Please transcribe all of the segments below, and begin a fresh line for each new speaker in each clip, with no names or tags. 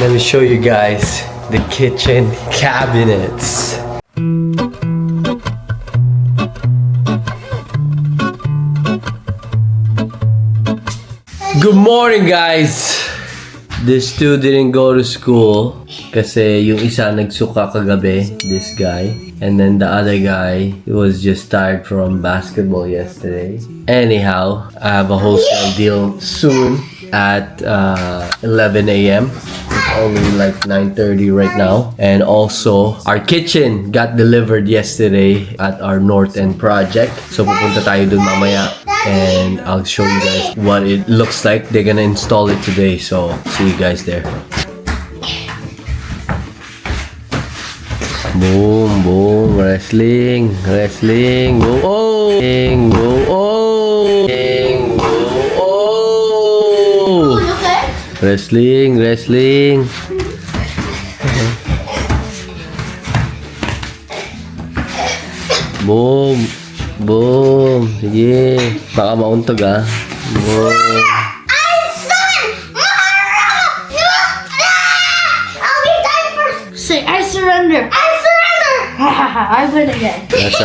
Let me show you guys the kitchen cabinets. Good morning, guys! This two didn't go to school kasi yung isa nagsuka kagabi, this guy. And then the other guy was just tired from basketball yesterday. Anyhow, I have a wholesale deal soon at 11 a.m. It's only like 9:30 right now. And also, our kitchen got delivered yesterday at our North End project. So pupunta tayo dun mamaya. And I'll show you guys what it looks like. They're gonna install it today. So see you guys there. Boom, boom, wrestling, go, oh, go, oh, go, oh, wrestling. Boom, boom, sige, baka mauntog ah. Boom.
Say, I surrender. I win again.
That's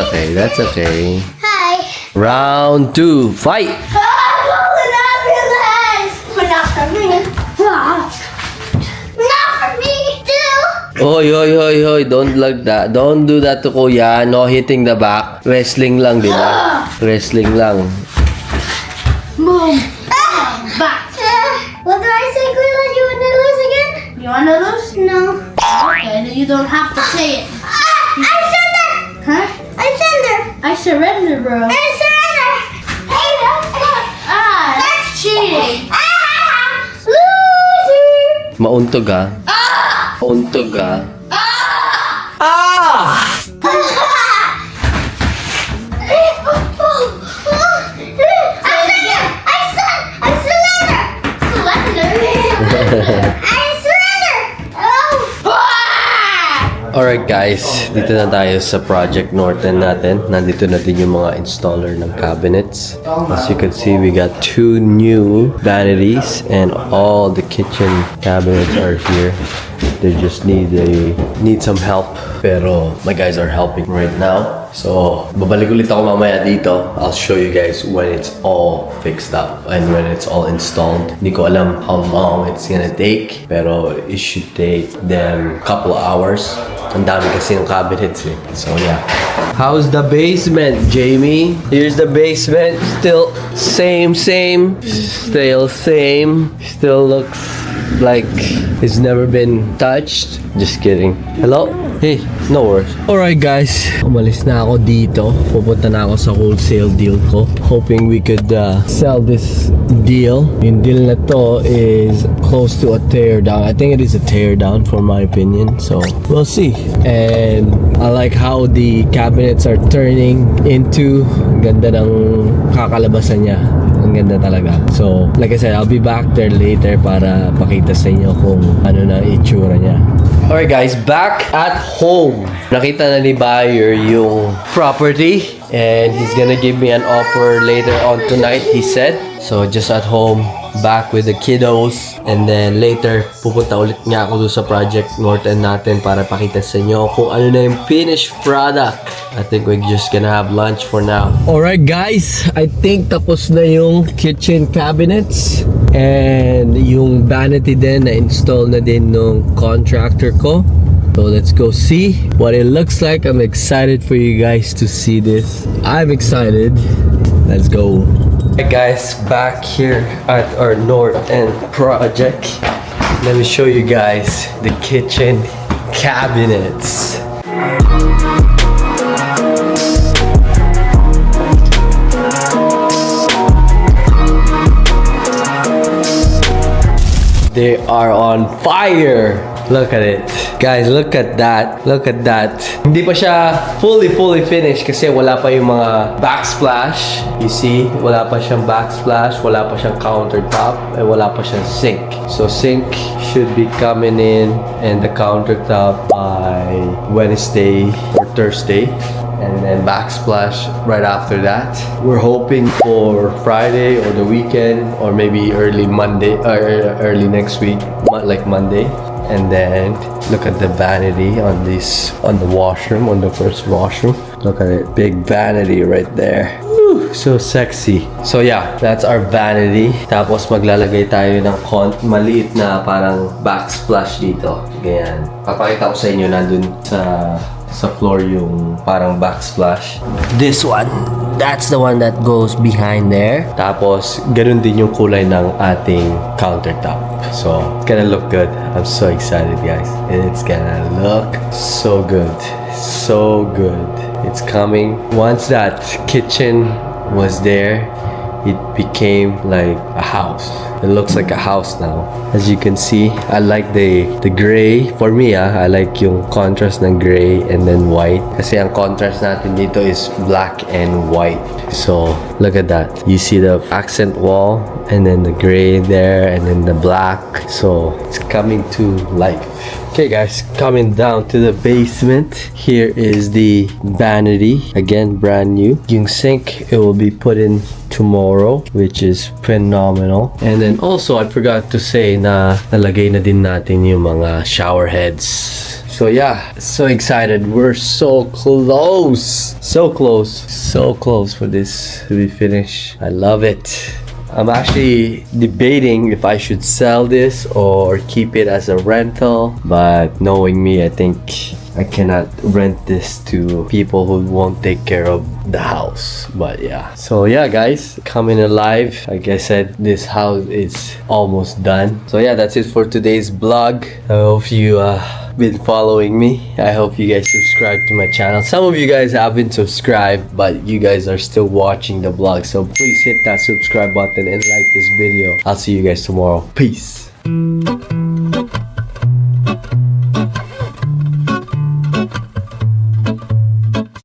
okay.
Hi.
Round 2, fight!
Call an ambulance! But not for me. Not for me, too.
Hoy, don't like that. Don't do that to Kuya. No hitting the back. Wrestling lang, di ba? Wrestling lang.
Boom. Back. What did I say, Kuya? You wanna lose again? You wanna lose? No. Okay, then you don't have to say it. I surrender! Huh? I surrender, bro. I surrender! Hey, that's not... that's cheating! Loser!
Mauntog ah. Mauntog ah. Alright guys, dito na tayo sa Project Norton natin. Nandito na din yung mga installer ng cabinets. As you can see, we got 2 new vanities and all the kitchen cabinets are here. They just need some help. Pero my guys are helping right now. So, babalik ulit ako mamaya dito. I'll show you guys when it's all fixed up and when it's all installed. Hindi ko alam how long it's gonna take. Pero it should take them a couple of hours. Ang dami kasi yung cabinets eh. So yeah. How's the basement, Jamie? Here's the basement. Still same. Still same. Still looks like it's never been touched. Just kidding. Hello? Hey, no worries. Alright guys, umalis na ako dito. Pupunta na ako sa wholesale deal ko. Hoping we could sell this deal. Yung deal na to is close to a tear down. I think it is a tear down for my opinion. So, we'll see. And I like how the cabinets are turning into. Ganda ng kakalabasan niya. Ang ganda talaga. So, like I said, I'll be back there later para pakita sa inyo kung ano na itsura niya. Alright guys, back at home. Nakita na ni buyer yung property and he's gonna give me an offer later on tonight, he said. So just at home, back with the kiddos, and then later pupunta ulit nga ako doon sa Project Norton natin para pakita sa inyo kung ano na yung finished product. I think we're just gonna have lunch for now. Alright guys, I think tapos na yung kitchen cabinets and yung vanity din na install na din nung contractor ko. So let's go see what it looks like. I'm excited for you guys to see this. I'm excited. Let's go. Hey guys, back here at our North End project. Let me show you guys the kitchen cabinets. They are on fire. Look at it. Guys, look at that. Look at that. Hindi pa siya fully finished kasi wala pa yung mga backsplash. You see, wala pa siyang backsplash, wala pa siyang countertop, and wala pa siyang sink. So sink should be coming in and the countertop by Wednesday or Thursday. And then backsplash right after that. We're hoping for Friday or the weekend or maybe early Monday or early next week, like Monday. And then look at the vanity on the washroom, on the first washroom. Look at it, big vanity right there. Woo, so sexy. So yeah, that's our vanity. Tapos maglalagay tayo ng maliit na parang backsplash dito. Ganyan. Papakita ko sa inyo nandun sa floor yung parang backsplash. This one, that's the one that goes behind there. Tapos, ganun din yung kulay ng ating countertop. So, it's gonna look good. I'm so excited, guys. It's gonna look so good. So good. It's coming. Once that kitchen was there, it became like a house. It looks like a house now. As you can see, I like the gray. For me, I like yung contrast ng gray and then white. Kasi ang contrast natin dito is black and white. So, look at that. You see the accent wall and then the gray there and then the black. So, it's coming to life. Okay guys, coming down to the basement. Here is the vanity. Again, brand new. Yung sink, it will be put in tomorrow, which is phenomenal. And then also, I forgot to say na nalagay na din natin yung mga shower heads. So yeah, so excited. We're so close. So close. So close for this to be finished. I love it. I'm actually debating if I should sell this or keep it as a rental, but knowing me, I think I cannot rent this to people who won't take care of the house. But yeah, so yeah guys, coming alive. Like I said, this house is almost done. So yeah, that's it for today's vlog. I hope you been following me. I hope you guys subscribe to my channel. Some of you guys haven't subscribed, but you guys are still watching the vlog, so please hit that subscribe button and like this video. I'll see you guys tomorrow. Peace.